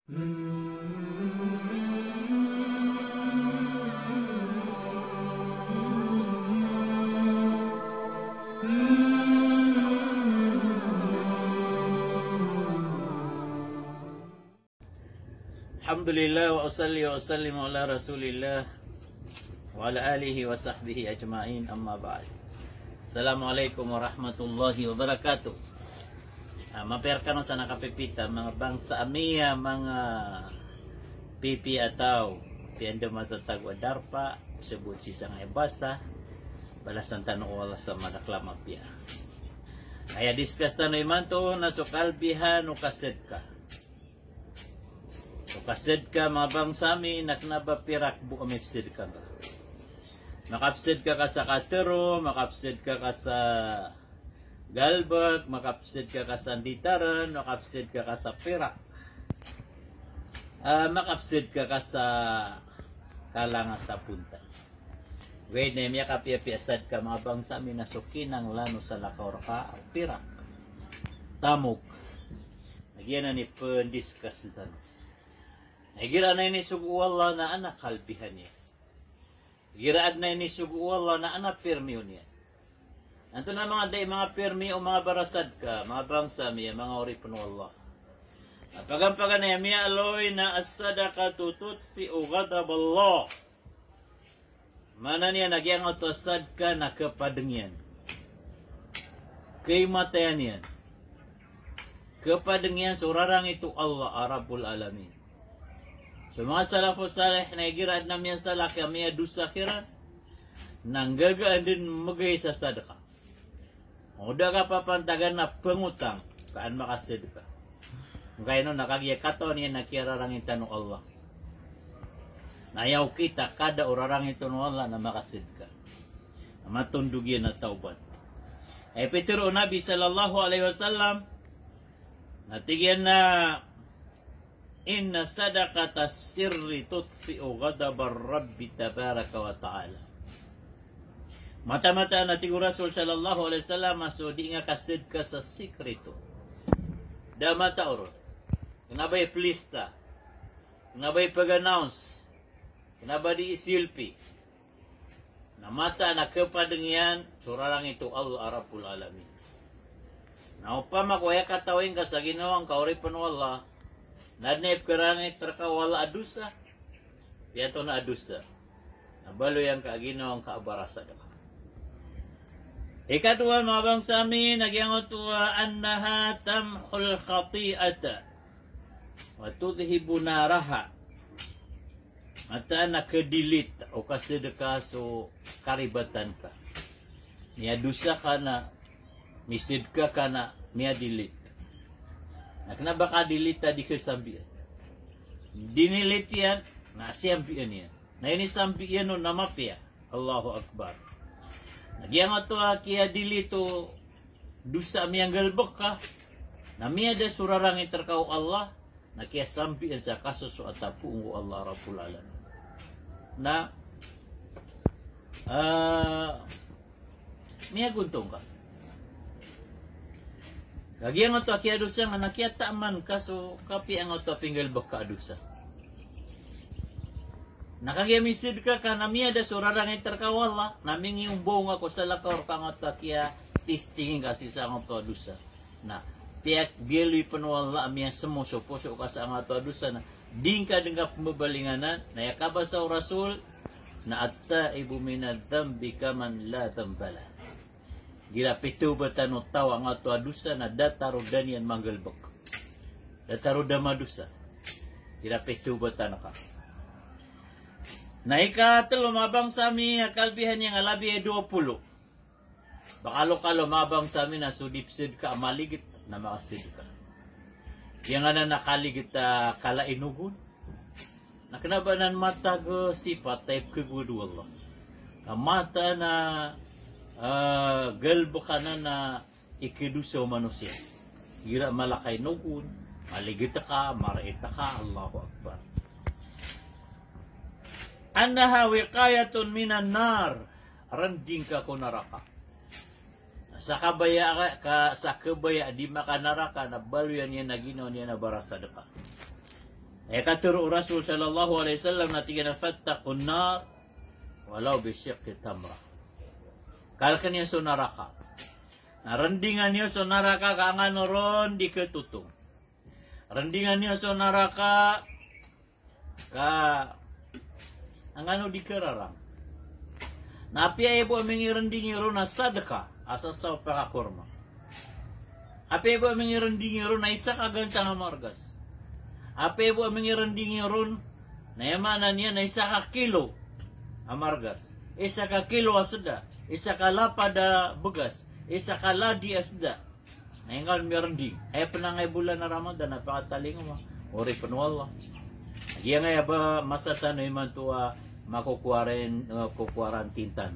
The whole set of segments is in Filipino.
Alhamdulillah wa usalli wa usallimu ala rasulillah wa ala alihi wa sahbihi ajma'in, amma ba'd. Assalamualaikum warahmatullahi wabarakatuh. Maperkan sa nakapipita mga bangsa amiya, mga pipi atau pianda matatagwa darpa sebuci sang ebasa balasan tanong wala sa madaklama pia. Kaya discuss tanong imanto na sukalbihan o kaset ka. Kasid ka mga bangsami, naknabapirak bu amipsid ka ka. Makapsid ka sa katero, makapsid ka sa galbag, makapsid ka sa anditaran, makapsid ka sa pirak. Makapsid ka sa kalanga sa punta. Wait na miya kapiapiasad ka mga bangsami na sukinang lano sa lakaw ka, pirak. Tamok. Nagyan na ni pendiscuss ito. Gira na ini sugu Allah na anak kalbihan niya. Giraan na ini sugu Allah na anak permi niya. Anto na mga permi o mga barasad ka, mga bangsa miya, mga oripon Allah. Pagampagan na miya aloy na as-sadaqatu tutfi'u ghadab Allah. Mana niya nagyang otosad ka na kapadengyan. Kaimatayan yan. Kapadengyan surarang itu Allah Rabbul Alamin. So mga salafus salih na igirad na miya salah kami dusa kira nanggagaan din magay sa sadaka. Udah ka papantagan na pengutang kaan makasedeka. Kaya no nakagya kato niya nakirarang itanong Allah. Nayaw kita kada urarang itanong Allah na makasedeka. Matundugyan na taubat. Petro Nabi sallallahu alaihi wasallam natigyan na inna sadaqata sirri tutfi'u ghadabar rabbi tabaraka wa ta'ala. Mata-mata na tigo Rasul sallallahu alaihi wasallam masudi nga kasid ka sa sikrito. Da mata oro. Kenabay plista. Kenabay pag-announce. Kenabay di isilpi. Na mata na kapadengyan surarang itu Allah Rabbul Alamin. Na upama ko katawin ka sa ginawang kauripan wallah. Nadnep kerangit terkawala adusa. Piato na adusa. Nabalo yang kaaginaw ang kaabarasa ka. Ikadua mga bangsami, nagyangot wa annaha tamhul khati'ata wa tudhibu naraha. Mata nakadilit o kasedeka so karibatan ka. Niya dusa ka na, misid ka na, niya dilit. Nah, kenapa kadilita di kesambian? Dinilit yan, na siambian yan. Nah ini sambian no nama pia. Allahu Akbar. Nah dia ngatua kia dilito dusa miyang galbok ka. Nah miya ada surarang terkau Allah. Nah kia sambian sa kasus atapu ungu Allah Rabbul Alamin. Nah miya guntung ka. Kagi ang oto aki adusa nga nakiata man kaso kapi ang oto pinggal baka adusa. Nakagi misid ka nami ada surarang terkawala nami yung buong ako sa lakaw kang oto kia tistingin kasi sa ang oto adusa. Na piak bielui penwala amia semoso poso ka sa ang oto adusa na dingka dengan pembalinganan na yakaba sa Rasul na atta ibu minad dhambi kaman la dambala. Gila pitu batano tawa nga to adusa na dataro danian manggalbak. Dataro damadusa. Gila pitu batano ka. Naika telo mabang sami kalbihan yang alabi 20. Bakalo-kalo mabang sami na sudipsid ka amaligit na makasid ka. Yang ana nakaligit kala inugun. Nakanabanan mata go sifat type kegudu Allah. Mata na galbo ka na ikiduso manusia. Gira malakay nugun, maligita ka, maraita ka, Allahu Akbar. Annaha wiqayatun minan nar, randing ka ko naraka. Sa kabaya di maka naraka na baluyan niya na ginawa niya na barasada ka. katuro Rasul sallallahu alaihi wasallam na tigana fattaqun nar walau bisyiqqi tamra. Kalkan niya so naraka. Narendingan niya so naraka kaangan ron di ketutung. Rendingan niya so naraka ka angano di kerarang. Napi ay po amingi rendingi ron na sadaka asasaw pakakurma. Api ay po amingi rendingi ron na isa kagansang amargas. Api ay po amingi rendingi ron na yamanan niya na isa ka kilo amargas. Isa ka kilo asda. Isa ka lapada begas. Isa ka ladi asda. Naingal mirending. Ay penangay bulan na Ramadan napakataling mo. Ori penuwala. Iya nga ba masatan iman tuwa makukuwaran tintan.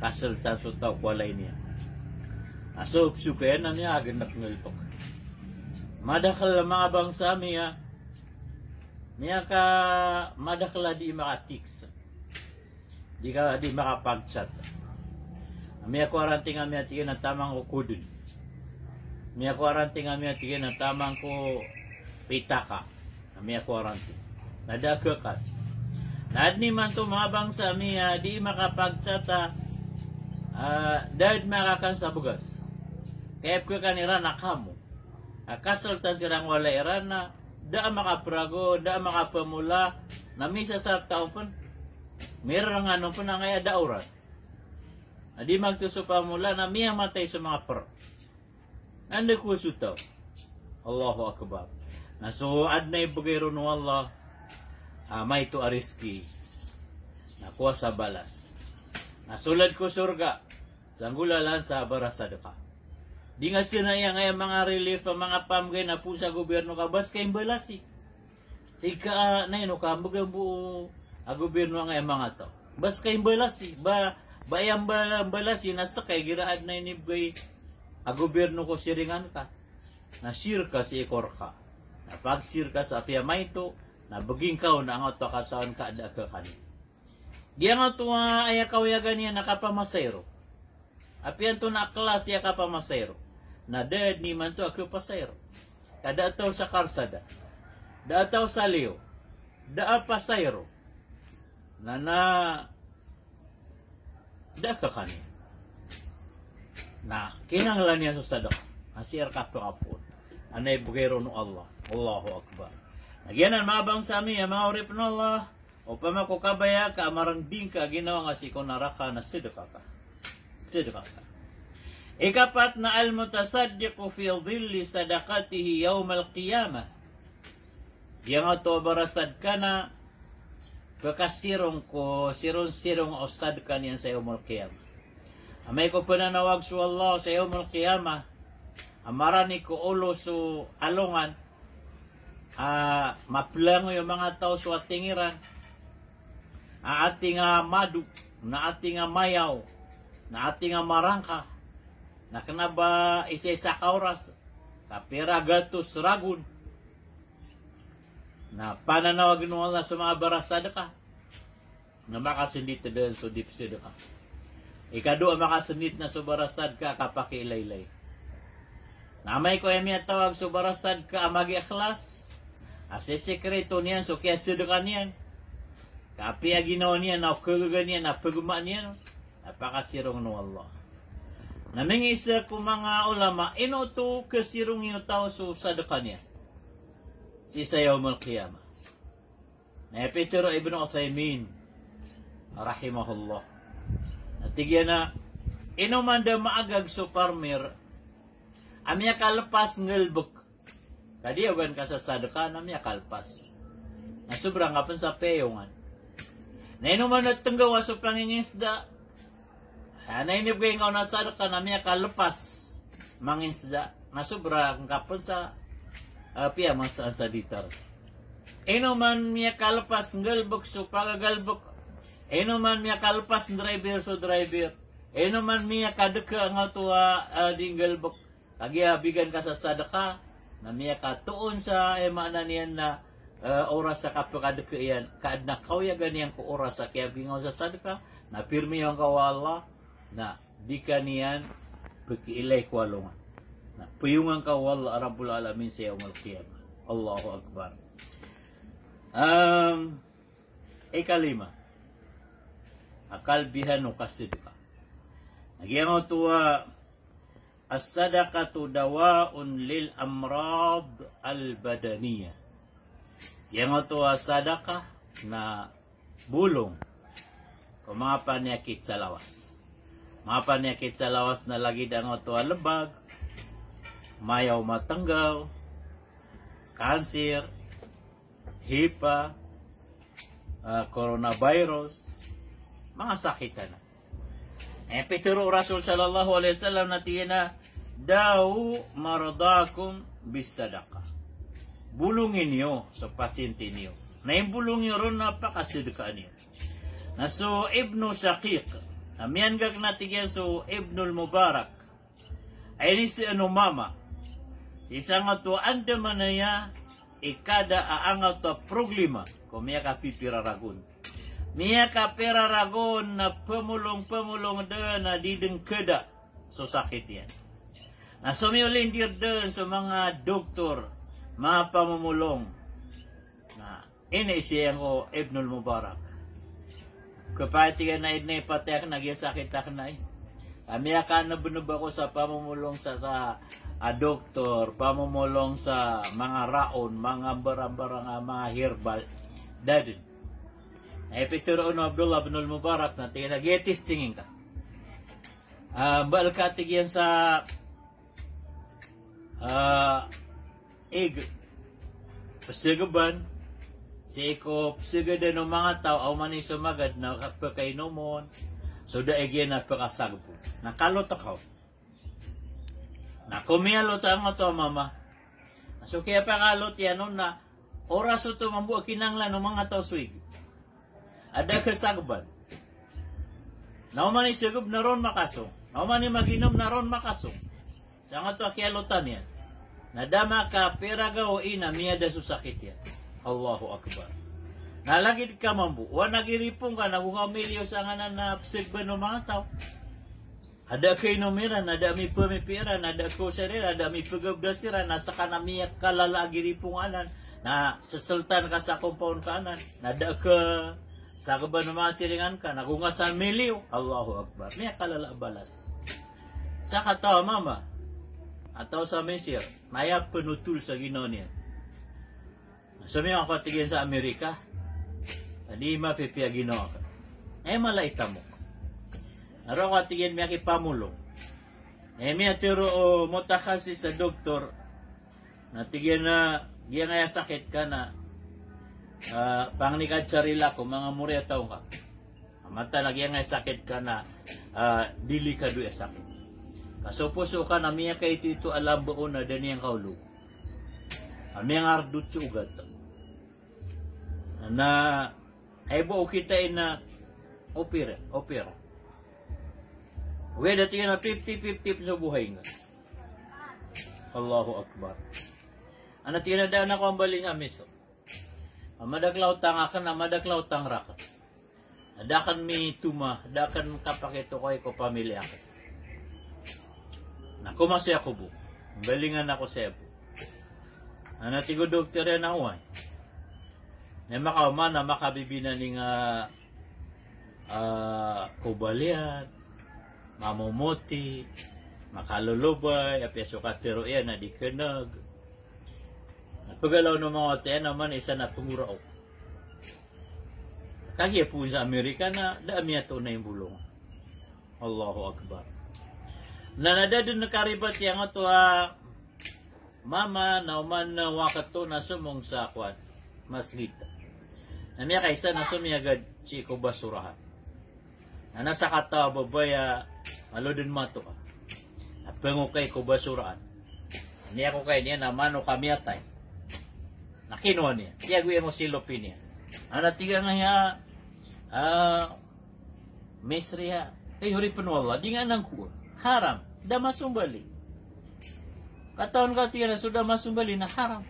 Kaseltan so tao kualay niya. Aso sukayan na niya agad nakngaltok. Madakal mga bangsa miya. Niya ka madakala di makatiks. Di makapagchat. Miya kuwaranting nga miya tigin ang tamang ukudun. Miya kuwaranting nga miya tigin ang tamang ko pitaka. Miya kuwaranting. Nadagakat. Nad ni man to mga bangsa miya di makapagchata dahil makakan sa bugas. Kaya ko kanira nakamu. Kasultan sirang wala irana da makaprago, da makapamula na misa sa tao pun meron nga pun ang ay dauran. Adi magtuso pa mula na miya matay sa mga per. Anda ko sutaw. Allahu Akbar. Nasuad na ibugay ron Allah. May to ariski. Nakuha sa balas. Nasulad ko surga. Sanggulalan sa barasadaka. Di nga sinaya nga mga relief, mga pamgay na po sa gobyerno ka. Bas kayong balasi. Tika na yun, kambagang buo gobyerno nga mga to. Bas kayong balasi. Bayang balasi, nasa kay giraad na inibgay gobyerno ko siringan ka. Nasir ka si ikor ka. Napagsir ka sa piyamay to. Nabaging ka na ang oto kataon ka ada ka kanin. Diyan nga ito ay kawayagan niya nakapamasayro. Apian to na klas ya kapamasayro. Na dead ni man to ako pasayro. Kada ataw sa karsada. Da ataw sa liyo. Da pasayro. Na da ka kanin. Na kinanglan niya sa sadok. Asir ka to kapon. Anay bugero no Allah. Allahu Akbar. Nagyanan mga bangsa mi, mga urip na Allah, o pamakukabaya ka, maranding ka, ginawa nga si kunaraka na sidaka ka. Sidaka ka. Ikapat na al-mutasaddiqu fi dhilli sadaqatihi yawm al-qiyamah. Yang ato barasad ka na, kakasirong ko, sirong-sirong osad ka niyan sa yawm al-qiyamah. Amay ko pananawag su Allah sa yawm al-qiyamah, amarani ko ulo su alungan, maplango yung mga tao sa atingiran, ating madu, na ating mayaw, na ating marangka, na kanaba isa-isa kauras, kapira gatos ragun, na pananawag ng Allah sa mga barasada ka, na makasindit na dahil so dipsida ka. Ikado makasindit na sa barasad ka kapakilaylay. Namay ko yung tawag sa barasad ka magi-ikhlas, ase sekreto niyan, so kaya sidakan niyan. Kapi ginawa niyan, nakagagan niyan, napaguma niyan. Napakasirong no Allah. Naming isa ko mga ulama, ino to kasirong yung tao so sadakan niya. Si Yawmul Qiyamah. Na Peter Ibn Uthaymin, rahimahullah. Natigyan na, ino man da maagag so parmir, amya kalpas ngelbuk. Kadiyagan ka sa sadaka na miya kalpas. Na sobrang kapan sa peyongan. Na inuman at tanggawa sa pangingisda. Na inibigay nga na sadaka na miya kalpas mangisda. Na sobrang kapan sa piyaman sa ditar. Inuman miya kalpas ngalbok so pagagalbok. Inuman miya kalpas driver so driver. Inuman miya kadeka nga tuwa dingalbok. Kagiyabigan ka sa sadaka. Na miya katuon sa emana niyan na oras sa kapakadaka iyan, kaad na kauyagan niyan ko oras sa kaya bingaw sa sadaka, na pirmi yung kawala, na di ka niyan pagkiilay kwalungan. Na puyungan kawala Rabbul Alamin sa Yawmul Qiyamah. Allahu Akbar. Ikalima, akalbihan o kasidka. Nagyango tuwa, as-sadaqatu dawaun lil amrad al-badaniya. Yango tuwa sadaka na bulong kung mga panyakit sa lawas. Mga panyakit sa lawas na lagi dango tuwa lebag, mayaw matanggaw, cancer, HIPAA, coronavirus, mga sakitan na. Pituro Rasul sallallahu alaihi wasallam na tiyan daw maradakum bisadaka. Bulungin niyo sa pasyente niyo. Na yung bulong niyo ron napakasidkaan niyo. Na so Ibnu Shaqiq, amiyan gag natigyan so Ibnul Mubarak, ay ni si mama. Si isang ato anda manaya ikada aangaw to problema kung miya ka pipiraragon. Miya ka piraragon na pemulong-pemulong doon na dideng keda so sakit yan. Na sumiulindir doon sa mga doktor, mga pamumulong. Na ini siyang o Ibnul Mubarak. Kapatigan na idnay patiak nagyasakit ak na eh. Miya ka nabunub ako sa pamumulong sa doktor, pamumulong sa mga raon, mga barang-barang, mga herbal. Dadin. Pituro no Abdullah bin Mubarak na tinag-yetis tingin ka. Bal ka tigyan sa pasigaban, si ko pasigada ng mga tao, aw man sumagad na kapakainomon, so daigyan na pakasagpo. Nakalot ako. Nakumiyalot ang ito, mama. So kaya pakalot yan na oras ito mambuha kinanglan ng mga tao suig. Ada kasagban. Nauman isagub na ron makasong. Nauman maginom na ron makasong. Sa nga ito akialutan yan. Nadama ka peraga o ina miya da susakit yan. Allahu Akbar. Nalagid ka mambu. Wa nagiripong ka nagunga milyo sa nganan na psigban ng mga tao. Ada kay numeran, ada mi pemipiran, ada ko sarira, ada mi pagabdasiran, nasa kanamiyak kalalagiripong anan, na sa sultan ka sa compound kanan, nada ka sa kaban ng mga siringan ka, nagunga sa miliw, Allahu Akbar, may kalala balas. Sa katawa mama, ataw sa Mesir, nayak penutul sa Ginoo niya. So may mga katigyan sa Amerika, hindi mapipia Ginoo ka. Malaita mo. Naro katigyan miya kipamulong. Miya tiro o motakasi sa doktor, natigyan na, diyan nga sakit ka na, pangnikad sarila ko, mga muri ataw ka. Mata lagi nga sakit ka na, dili ka doon sakit. Kasupuso ka na miya ka ito alam buo na daniyang kaulo. Miya nga ardut sugat. Na, ay buo kita na, opera. Uwe, dati na 50-50 sa buhay nga. Allahu Akbar. Ano tinadaan ako ang bali nga miso. Madaklaw tang akan, madaklaw tang rakat. Adakan mi tuma, adakan kapakito ko pamilya akin. Nakumasi ako bu. Balingan ako sa po. Ano tigo doktor yan ang uwan. Na makauman na makabibina ni nga kubalian, mamumuti, makalulubay, apyaso katero yan na di kanag. Pagalaw ng mga ote naman isa na pangurao. Kaya po sa Amerika na dami ito na yung bulong. Allahu Akbar. Nanadadun na karibat yang ito mama na uman na wakato na sumong sa kwan. Maslita. Namiya kaysa na sumiyagad chiko basurahan. Na nasa kata babaya malodin mato ka. Napengo kay ko basurahan. Niya ko kay niya naman o kami atay. Nakinuha niya. Tiyaguin mo silopin niya. Tiga nga niya, mesri ha. Huri penwala, di nga nang kuha. Haram. Da masumbali. Kataon ka tiga na sudah masumbali na haram.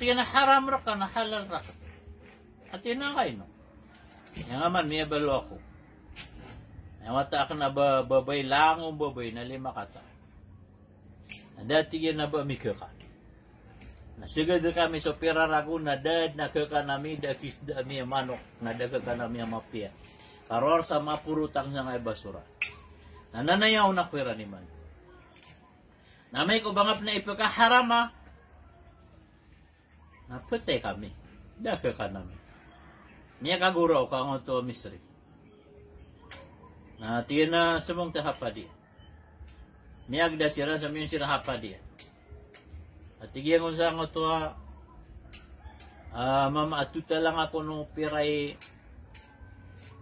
Tiga na haram raka na halal raka. At yun na kayo no. Yang aman, may balo ako. Yang mata ka na babay, langong babay na 5 kata. Dati yan na ba mikaka. Nasigad kami so pirarago na dad na kakanami da kisda mi manok na daga kanami mapia. Karor sa mapurutang sa ngay basura. Nananayaw na kwera ni man. Na may kubangap na ipakaharama. Naputay kami. Daga kanami. Niya kaguraw ka ang ito misri. Na tiyan na sumong tahapadi. Miyag da sira sa miyong sirahapadi. At tigyan ko sa nga ito, mama atuta lang ako nung piray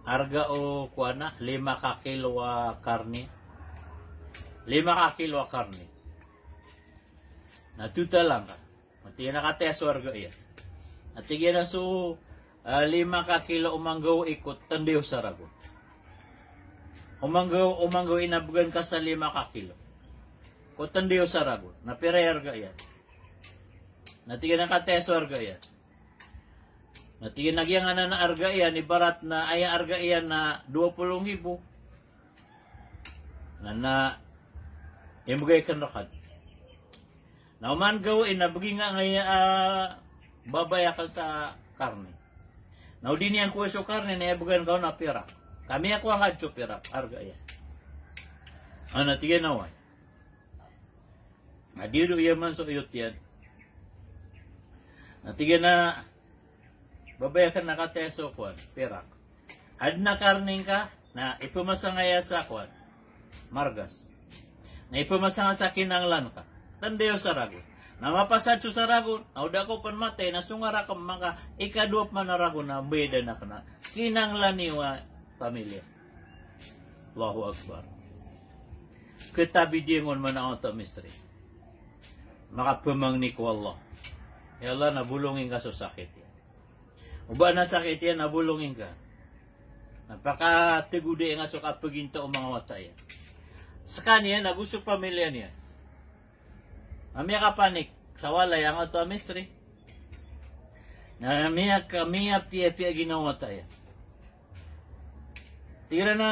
arga o kuana, 5 ka kilo karne. 5 ka kilo karne. Natuta lang ka. At tigyan nakateso arga yan. At tigyan na so 5 ka kilo umanggaw ikot, tandiyo sa ragon. Umanggaw inabugan ka sa 5 ka kilo. Kutan diyo sa ragon. Napiray arga yan. Natigyan ng kateso arga yan. Natigyan nagyang na arga yan. Ibarat na ay arga yan na 20,000. Na imugay kan rakad. Na uman gawin na bagi nga ngayon babaya ka sa karne. Na udin yang kuwa so karne na ibugan ka na pira. Kami ako ang hadso pira. Arga yan. Natigyan na way. Nadiro yaman so iyot yan. Natigyan na babaya ka nakateso kwan, pirak. Ad na karning ka na ipumasangaya sa kwan, margas. Na ipumasanga sa kinanglan ka, tandayo sa ragon. Na mapasatso sa ragon, nauda ko pan matay, nasungara ka mga ikaduap man na ragon na beda na ka na. Kinanglan niwa pamilya. Allahu Akbar. Kitabi dingon man ang ito misri. Makapamang ni ko Allah. Ya Allah, nabulungin ka sa sakit yan. Uba na sakit yan, nabulungin ka. Napaka-tigudi nga sa kapaginta o mga wata yan. Sa kanya, nagusto pamilya niya. Mamaya ka panik, sa walay, ang ito misri. Namaya piya ginawa tayo. Tira na,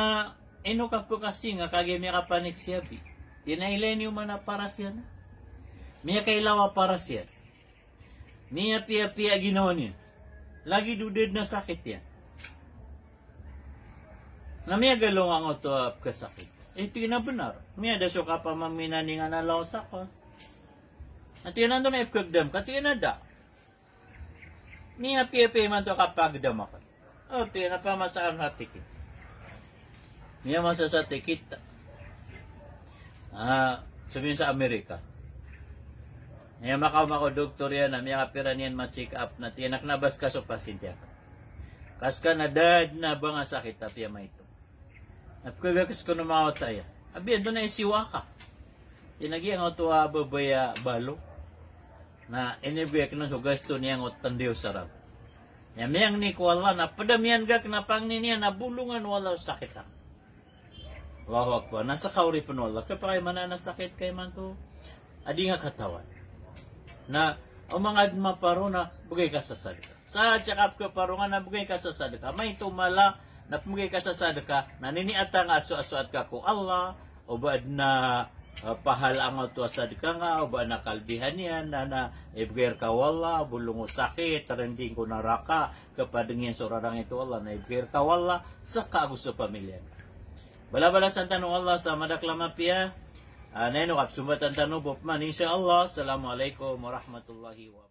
ino ka po kasi nga, kagay miya ka panik siya, tinailay niyo man na para siya na. Miya kailawa para siya. Miya piya ginawa niya. Lagi dudid na sakit yan. Na miya galong ang ito kasakit. Ito yun na benar. Miya daso ka pa maminani nga nalawasak ko. At yun nandun na ipkagdam. At yun na da. Miya piya man ito kapagdam ako. O, ito yun na pa masaan hatikit. Miya masasatikit. Sabihin sa Amerika. Ngayon makaw doktor yan na may kapira niyan ma-check up na tiyanak nabas ka so pasintya ka. Kas ka na dad na ba nga sakit at yama ito. At kagakas ko na mga tayo. Abi, ando na isiwa ka. Tinagi ang ito babaya balo. Na inibigay na so gasto niya ang tandiyo sarap. Yamayang ni ko Allah na padamihan gak na pangni niya na bulungan wala sakit ka. Allahu Akbar. Nasa kauri pa wala. Kapag kayo man na sakit kayo man to. Adi nga katawan. Na umangad maparo na bugay ka sa sadaka. Sa tsakap ka paro nga na bugay ka sa sadaka. May tumala na bugay ka sa sadaka na niniata nga aso-aso at ka ko Allah o ba na pahal ang ito sadaka nga o ba na kalbihan yan na ibigay ka wala bulungo sakit rending ko naraka kapadangin sa orarang ito Allah na ibigay ka wala sa kagusto pamilya. Bala-bala sa tanong Allah sa madaklama piya. Neno kap sumbatan tanong bopman insyaallah. Assalamualaikum warahmatullahi wabarakatuh.